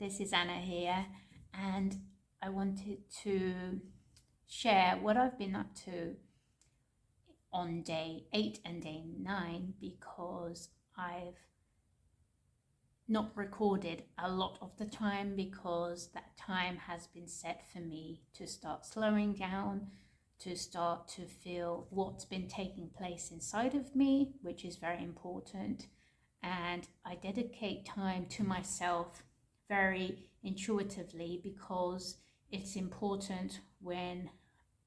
this is Anna here, and I wanted to share what I've been up to on day 8 and day 9, because I've not recorded a lot of the time because that time has been set for me to start slowing down, to start to feel what's been taking place inside of me, which is very important. And I dedicate time to myself very intuitively, because it's important when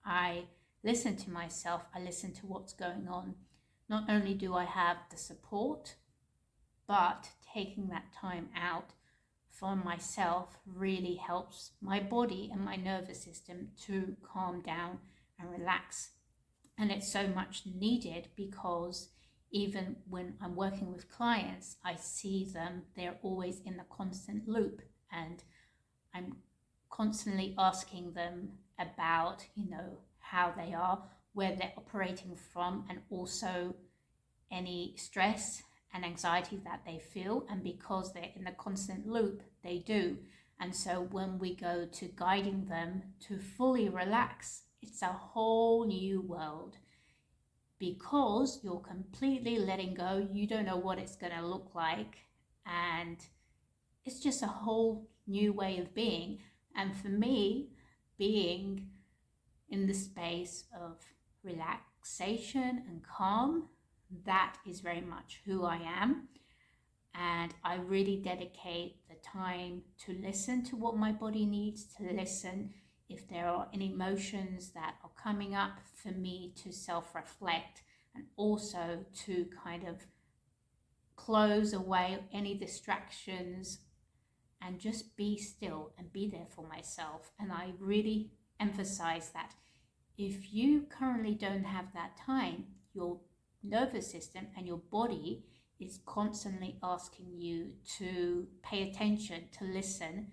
I listen to myself, I listen to what's going on. Not only do I have the support, but taking that time out for myself really helps my body and my nervous system to calm down and relax. And it's so much needed, because even when I'm working with clients, I see them, they're always in the constant loop, and I'm constantly asking them about, how they are, where they're operating from, and also any stress and anxiety that they feel. And because they're in the constant loop, they do. And so when we go to guiding them to fully relax, it's a whole new world, because you're completely letting go. You don't know what it's going to look like, and it's just a whole new way of being. And for me, being in the space of relaxation and calm, that is very much who I am. And I really dedicate the time to listen to what my body needs, to listen if there are any emotions that are coming up, for me to self-reflect, and also to kind of close away any distractions and just be still and be there for myself. And I really emphasize that if you currently don't have that time, your nervous system and your body is constantly asking you to pay attention, to listen,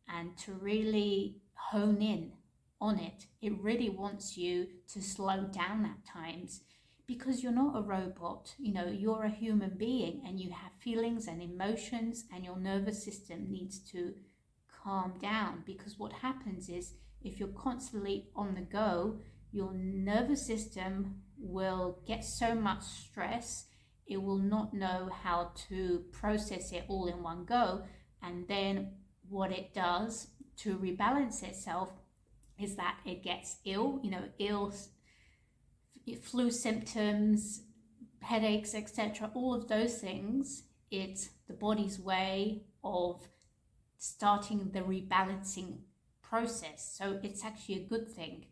and to really hone in on it. It really wants you to slow down at times, because you're not a robot. You're a human being, and you have feelings and emotions, and your nervous system needs to calm down. Because what happens is, if you're constantly on the go, your nervous system will get so much stress, it will not know how to process it all in one go. And then what it does to rebalance itself is that it gets ill, flu symptoms, headaches, etc. All of those things, it's the body's way of starting the rebalancing process. So it's actually a good thing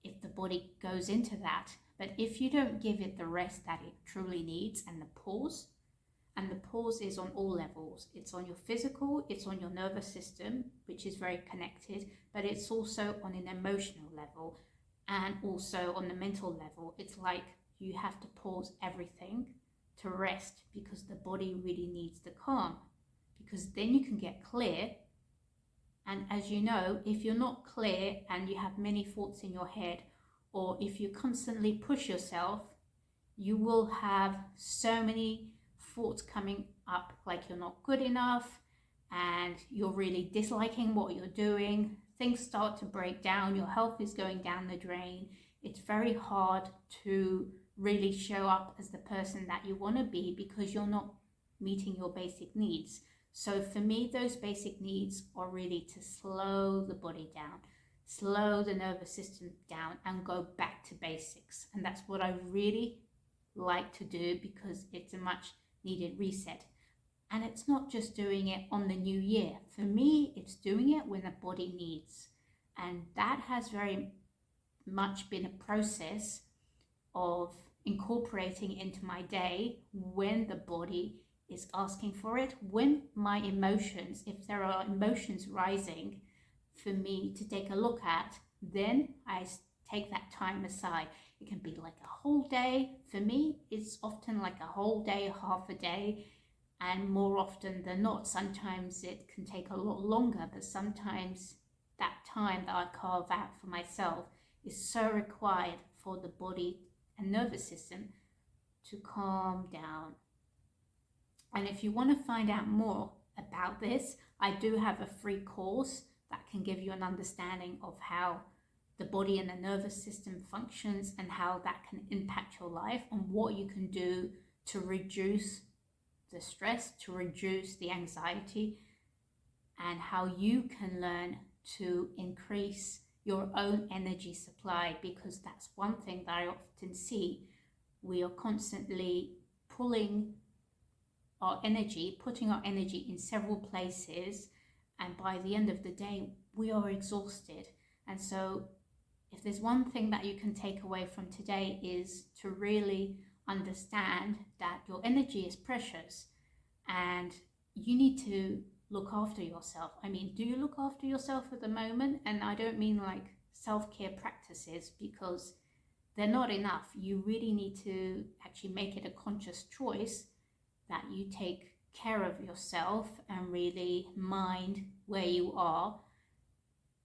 if the body goes into that. But if you don't give it the rest that it truly needs, and the pause is on all levels. It's on your physical, it's on your nervous system, which is very connected, but it's also on an emotional level, and also on the mental level. It's like you have to pause everything to rest, because the body really needs the calm, because then you can get clear. And as you know, if you're not clear and you have many thoughts in your head, or if you constantly push yourself, you will have so many thoughts coming up, like you're not good enough, and you're really disliking what you're doing. Things start to break down, your health is going down the drain. It's very hard to really show up as the person that you want to be, because you're not meeting your basic needs. So for me, those basic needs are really to slow the body down, slow the nervous system down, and go back to basics. And that's what I really like to do, because it's a much needed reset. And it's not just doing it on the new year. For me, it's doing it when the body needs. And that has very much been a process of incorporating into my day when the body is asking for it, when my emotions, if there are emotions rising for me to take a look at, then I take that time aside. It can be like a whole day. For me, it's often like a whole day, half a day, and more often than not, sometimes it can take a lot longer, but sometimes that time that I carve out for myself is so required for the body and nervous system to calm down. And if you want to find out more about this, I do have a free course that can give you an understanding of how the body and the nervous system functions and how that can impact your life and what you can do to reduce the stress, to reduce the anxiety, and how you can learn to increase your own energy supply, because that's one thing that I often see. We are constantly putting our energy in several places, and by the end of the day, we are exhausted. And so if there's one thing that you can take away from today is to really understand that your energy is precious and you need to look after yourself. I mean, do you look after yourself at the moment? And I don't mean like self-care practices, because they're not enough. You really need to actually make it a conscious choice that you take care of yourself and really mind where you are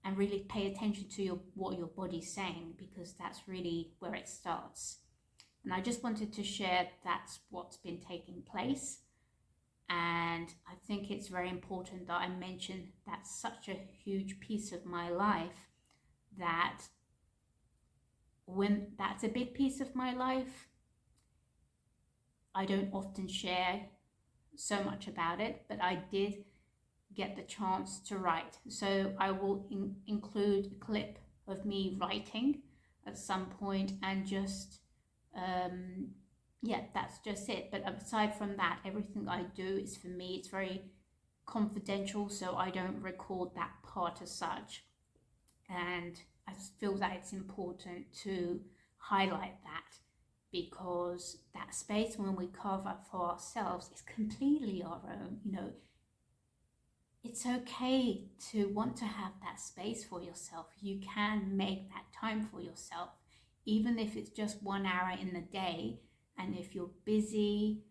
and really pay attention to what your body's saying, because that's really where it starts. And I just wanted to share that's what's been taking place. And I think it's very important that I mention that's such a huge piece of my life, that when that's a big piece of my life, I don't often share so much about it, but I did get the chance to write. So I will include a clip of me writing at some point, and just yeah, that's just it. But aside from that, everything I do is for me. It's very confidential, so I don't record that part as such. And I feel that it's important to highlight that, because that space when we carve out for ourselves is completely our own. You know, it's okay to want to have that space for yourself. You can make that time for yourself, even if it's just 1 hour in the day. And if you're busy,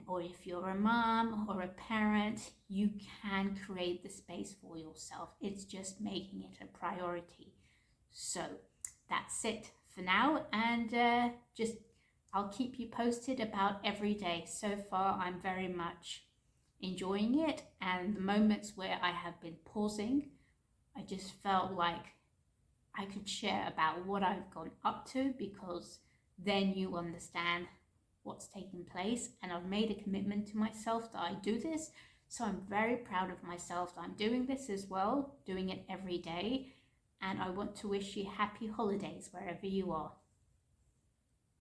or if you're a mom or a parent, you can create the space for yourself. It's just making it a priority. So that's it for now, and I'll keep you posted about every day. So far, I'm very much enjoying it, and the moments where I have been pausing, I just felt like I could share about what I've gone up to, because then you understand what's taking place. And I've made a commitment to myself that I do this, so I'm very proud of myself that I'm doing this as well, doing it every day. And I want to wish you happy holidays wherever you are.